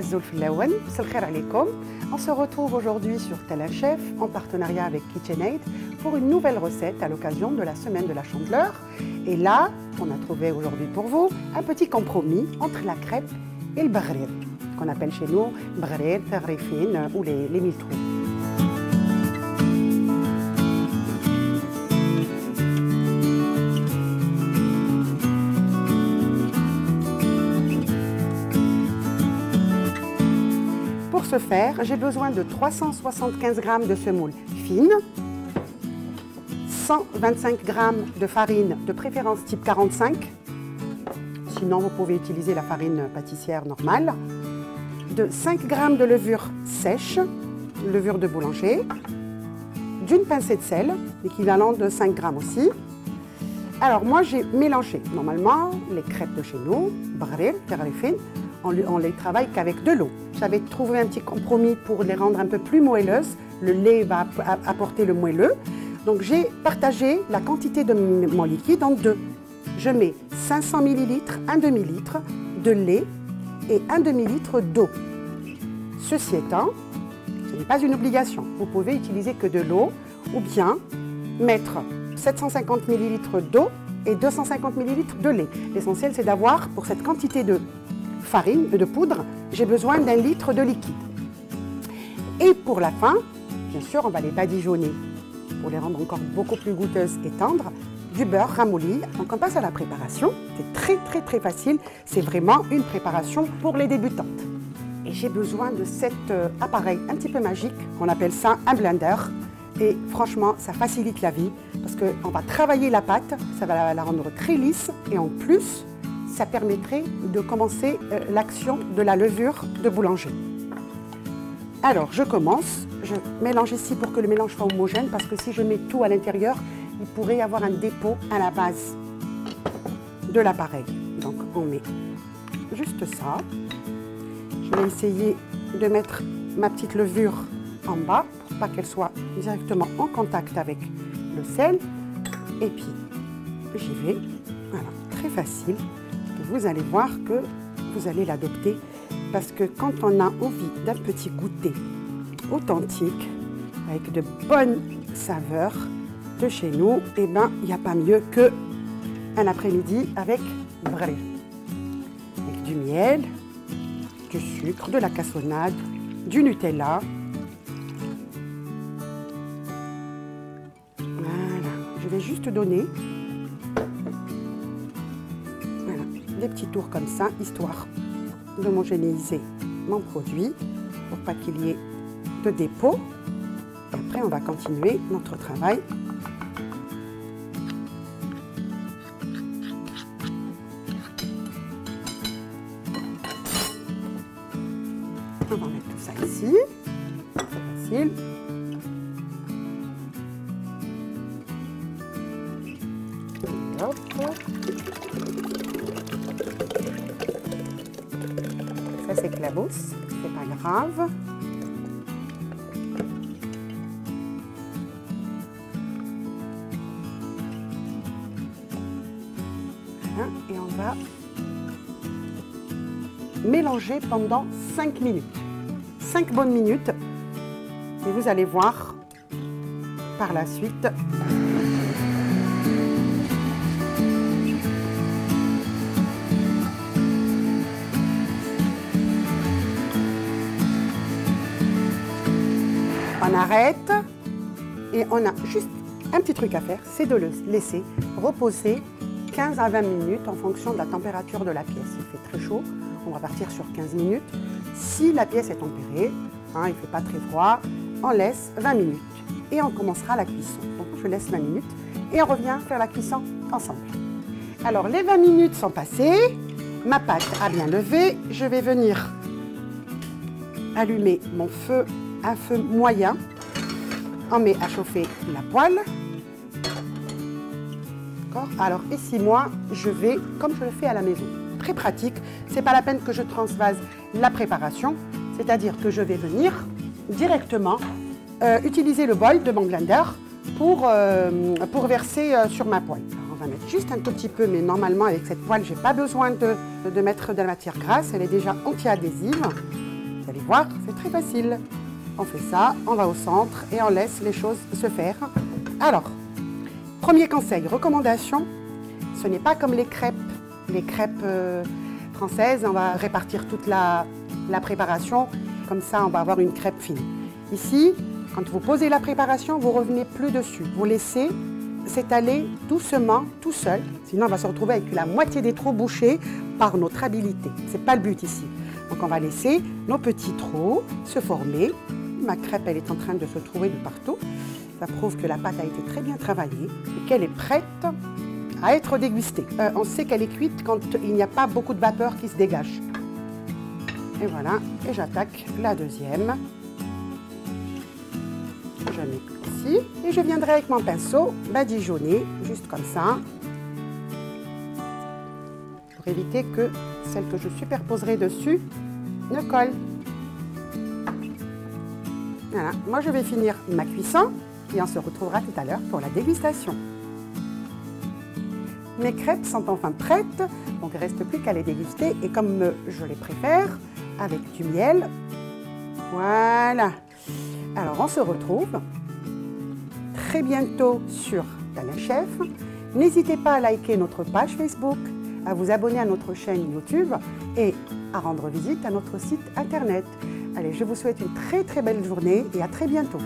Azzoul Filawan, Salkhair alaikum. On se retrouve aujourd'hui sur Tel Chef en partenariat avec KitchenAid pour une nouvelle recette à l'occasion de la semaine de la Chandeleur. Et là, on a trouvé aujourd'hui pour vous un petit compromis entre la crêpe et le baghrir, qu'on appelle chez nous baghrir, tarifine ou les miltouis. Pour ce faire, j'ai besoin de 375 g de semoule fine, 125 g de farine, de préférence type 45, sinon vous pouvez utiliser la farine pâtissière normale, de 5 g de levure sèche, levure de boulanger, d'une pincée de sel, l'équivalent de 5 g aussi. Alors moi j'ai mélangé, normalement les crêpes de chez nous, baghrir, tarifine, on les travaille qu'avec de l'eau. J'avais trouvé un petit compromis pour les rendre un peu plus moelleuses. Le lait va apporter le moelleux. Donc j'ai partagé la quantité de mon liquide en deux. Je mets 500 ml, un demi-litre de lait et un demi-litre d'eau. Ceci étant, ce n'est pas une obligation. Vous pouvez utiliser que de l'eau ou bien mettre 750 ml d'eau et 250 ml de lait. L'essentiel, c'est d'avoir, pour cette quantité de farine, de poudre, j'ai besoin d'1 litre de liquide. Et pour la fin, bien sûr, on va les badigeonner pour les rendre encore beaucoup plus goûteuses et tendres, du beurre ramolli. Donc on passe à la préparation. C'est très facile. C'est vraiment une préparation pour les débutantes. Et j'ai besoin de cet appareil un petit peu magique, on appelle ça un blender. Et franchement, ça facilite la vie parce qu'on va travailler la pâte, ça va la rendre très lisse et en plus, ça permettrait de commencer l'action de la levure de boulanger. Alors, je commence. Je mélange ici pour que le mélange soit homogène parce que si je mets tout à l'intérieur, il pourrait y avoir un dépôt à la base de l'appareil. Donc, on met juste ça. Je vais essayer de mettre ma petite levure en bas pour pas qu'elle soit directement en contact avec le sel. Et puis, j'y vais. Voilà, très facile. Vous allez voir que vous allez l'adopter parce que quand on a envie d'un petit goûter authentique avec de bonnes saveurs de chez nous, eh ben, il n'y a pas mieux qu'un après-midi avec baghrir. Avec du miel, du sucre, de la cassonade, du Nutella. Voilà, je vais juste donner des petits tours comme ça, histoire d'homogénéiser mon produit pour pas qu'il y ait de dépôt. Et après, on va continuer notre travail. On va mettre tout ça ici. C'est facile. Et hop. Ça s'éclabousse, c'est pas grave. Voilà, et on va mélanger pendant 5 minutes. 5 bonnes minutes. Et vous allez voir par la suite. On arrête et on a juste un petit truc à faire, c'est de le laisser reposer 15 à 20 minutes en fonction de la température de la pièce. Il fait très chaud, on va partir sur 15 minutes. Si la pièce est tempérée, il ne fait pas très froid, on laisse 20 minutes et on commencera la cuisson. Donc je laisse 20 minutes et on revient faire la cuisson ensemble. Alors les 20 minutes sont passées, ma pâte a bien levé, je vais venir allumer mon feu. Un feu moyen, on met à chauffer la poêle. Alors ici, moi, je vais, comme je le fais à la maison, très pratique, c'est pas la peine que je transvase la préparation, c'est-à-dire que je vais venir directement utiliser le bol de mon blender pour verser sur ma poêle. Alors, on va mettre juste un tout petit peu, mais normalement avec cette poêle, j'ai pas besoin de mettre de la matière grasse, elle est déjà anti-adhésive. Vous allez voir, c'est très facile. On fait ça, on va au centre et on laisse les choses se faire. Alors, premier conseil, recommandation, ce n'est pas comme les crêpes. Les crêpes françaises, on va répartir toute la préparation. Comme ça, on va avoir une crêpe fine. Ici, quand vous posez la préparation, vous ne revenez plus dessus. Vous laissez s'étaler doucement, tout seul. Sinon, on va se retrouver avec la moitié des trous bouchés par notre habileté. Ce n'est pas le but ici. Donc, on va laisser nos petits trous se former. Ma crêpe, elle est en train de se trouver de partout. Ça prouve que la pâte a été très bien travaillée et qu'elle est prête à être dégustée. On sait qu'elle est cuite quand il n'y a pas beaucoup de vapeur qui se dégage. Et voilà, et j'attaque la deuxième. Je mets ici et je viendrai avec mon pinceau badigeonner, juste comme ça, pour éviter que celle que je superposerai dessus ne colle. Voilà, moi je vais finir ma cuisson et on se retrouvera tout à l'heure pour la dégustation. Mes crêpes sont enfin prêtes, donc il ne reste plus qu'à les déguster et comme je les préfère, avec du miel. Voilà. Alors on se retrouve très bientôt sur Talent Chef. N'hésitez pas à liker notre page Facebook, à vous abonner à notre chaîne YouTube et à rendre visite à notre site internet. Allez, je vous souhaite une très belle journée et à très bientôt.